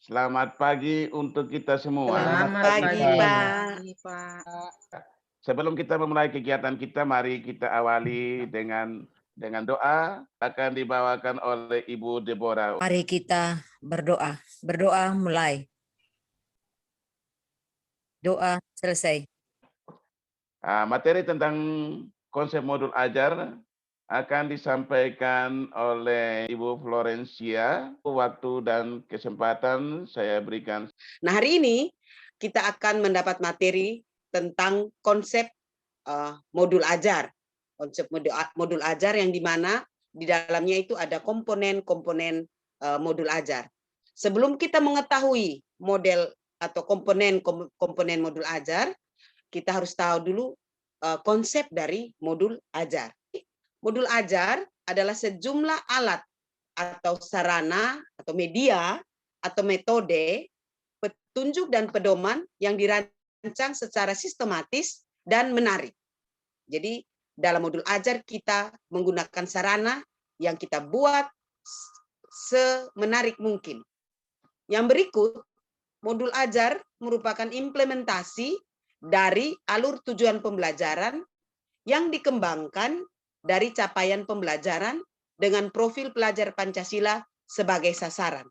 Selamat pagi untuk kita semua. Selamat pagi, Pak. Sebelum kita memulai kegiatan kita, mari kita awali dengan doa akan dibawakan oleh Ibu Deborah. Mari kita berdoa. Berdoa mulai. Doa selesai. Materi tentang konsep modul ajar akan disampaikan oleh Ibu Florencia. Waktu dan kesempatan saya berikan. Nah, hari ini kita akan mendapat materi tentang konsep modul ajar. Konsep modul ajar yang dimana di dalamnya itu ada komponen-komponen modul ajar. Sebelum kita mengetahui model atau komponen modul ajar, kita harus tahu dulu konsep dari modul ajar. Modul ajar adalah sejumlah alat atau sarana atau media atau metode petunjuk dan pedoman yang dirancang secara sistematis dan menarik. Jadi dalam modul ajar kita menggunakan sarana yang kita buat semenarik mungkin. Yang berikut, modul ajar merupakan implementasi dari alur tujuan pembelajaran yang dikembangkan dari capaian pembelajaran dengan profil pelajar Pancasila sebagai sasaran.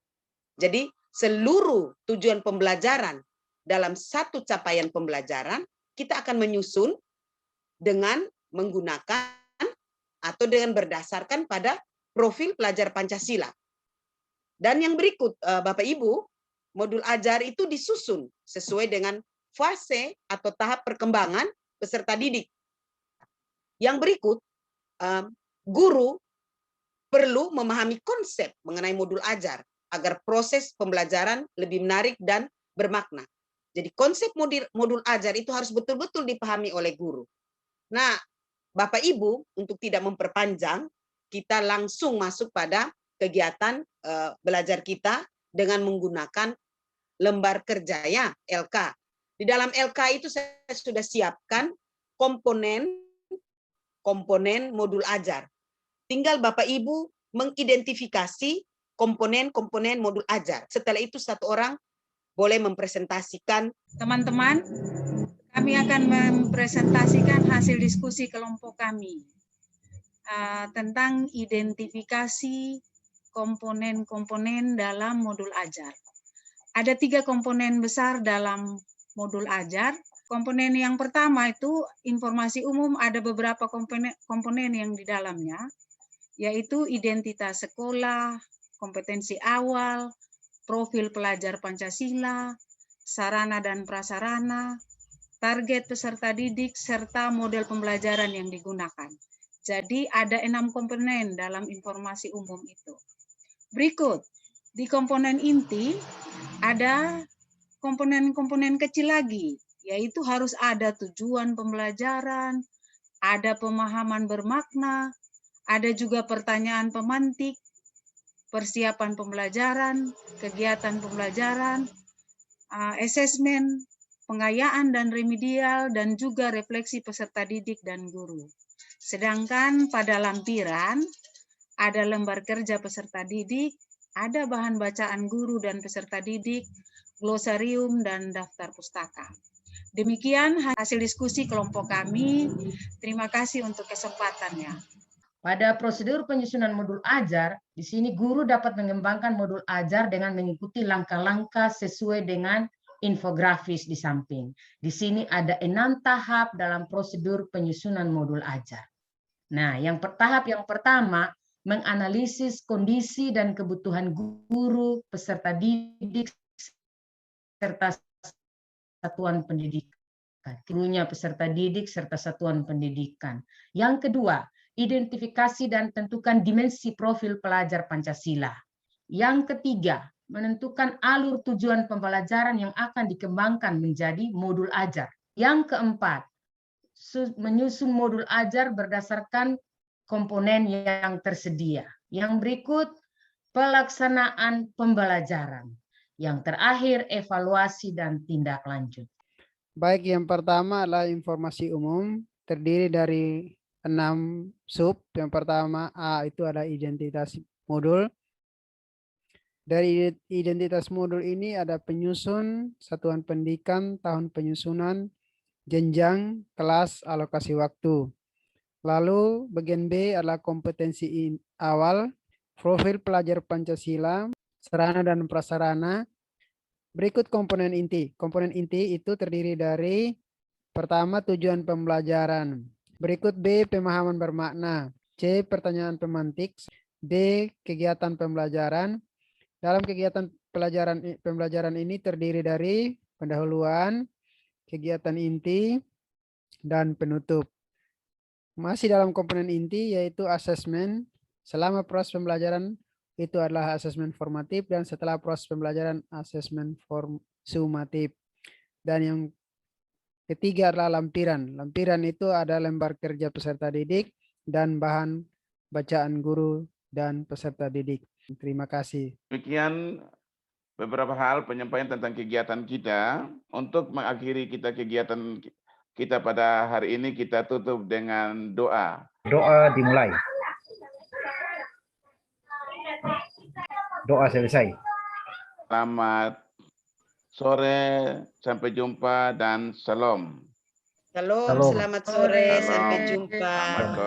Jadi seluruh tujuan pembelajaran dalam satu capaian pembelajaran kita akan menyusun dengan menggunakan atau dengan berdasarkan pada profil pelajar Pancasila. Dan yang berikut, Bapak Ibu, modul ajar itu disusun sesuai dengan fase atau tahap perkembangan peserta didik. Yang berikut, guru perlu memahami konsep mengenai modul ajar agar proses pembelajaran lebih menarik dan bermakna. Jadi konsep modul ajar itu harus betul-betul dipahami oleh guru. Nah, Bapak Ibu, untuk tidak memperpanjang, kita langsung masuk pada kegiatan belajar kita dengan menggunakan lembar kerja ya, LK. Di dalam LK itu saya sudah siapkan komponen modul ajar. Tinggal Bapak Ibu mengidentifikasi komponen-komponen modul ajar. Setelah itu satu orang boleh mempresentasikan. Teman-teman, kami akan mempresentasikan hasil diskusi kelompok kami tentang identifikasi komponen-komponen dalam modul ajar. Ada 3 komponen besar dalam modul ajar. Komponen yang pertama itu informasi umum, ada beberapa komponen yang di dalamnya, yaitu identitas sekolah, kompetensi awal, profil pelajar Pancasila, sarana dan prasarana, target peserta didik, serta model pembelajaran yang digunakan. Jadi ada 6 komponen dalam informasi umum itu. Berikut, di komponen inti ada komponen-komponen kecil lagi, yaitu harus ada tujuan pembelajaran, ada pemahaman bermakna, ada juga pertanyaan pemantik, persiapan pembelajaran, kegiatan pembelajaran, asesmen, pengayaan dan remedial, dan juga refleksi peserta didik dan guru. Sedangkan pada lampiran ada lembar kerja peserta didik, ada bahan bacaan guru dan peserta didik, glosarium, dan daftar pustaka. Demikian hasil diskusi kelompok kami. Terima kasih untuk kesempatannya. Pada prosedur penyusunan modul ajar, di sini guru dapat mengembangkan modul ajar dengan mengikuti langkah-langkah sesuai dengan infografis di samping. Di sini ada 6 tahap dalam prosedur penyusunan modul ajar. Nah, tahap yang pertama, menganalisis kondisi dan kebutuhan guru, peserta didik, serta satuan pendidikan. Gurunya, peserta didik, serta satuan pendidikan. Yang kedua, identifikasi dan tentukan dimensi profil pelajar Pancasila. Yang ketiga, menentukan alur tujuan pembelajaran yang akan dikembangkan menjadi modul ajar. Yang keempat, menyusun modul ajar berdasarkan komponen yang tersedia. Yang berikut, pelaksanaan pembelajaran. Yang terakhir, evaluasi dan tindak lanjut. Baik, yang pertama adalah informasi umum, terdiri dari 6 sub. Yang pertama A itu ada identitas modul. Dari identitas modul ini ada penyusun, satuan pendidikan, tahun penyusunan, jenjang, kelas, alokasi waktu. Lalu bagian B adalah kompetensi awal, profil pelajar Pancasila, sarana dan prasarana. Berikut komponen inti. Komponen inti itu terdiri dari pertama tujuan pembelajaran. Berikut B pemahaman bermakna. C pertanyaan pemantik. D kegiatan pembelajaran. Dalam kegiatan pembelajaran ini terdiri dari pendahuluan, kegiatan inti, dan penutup. Masih dalam komponen inti yaitu asesmen. Selama proses pembelajaran itu adalah asesmen formatif dan setelah proses pembelajaran asesmen sumatif. Dan yang ketiga adalah lampiran. Lampiran itu ada lembar kerja peserta didik dan bahan bacaan guru dan peserta didik. Terima kasih. Demikian beberapa hal penyampaian tentang kegiatan kita. Untuk mengakhiri kegiatan kita pada hari ini, kita tutup dengan doa. Doa dimulai. Doa selesai. Selamat sore, sampai jumpa dan salam. Shalom, Shalom. selamat sore, sampai Shalom. jumpa. Selamat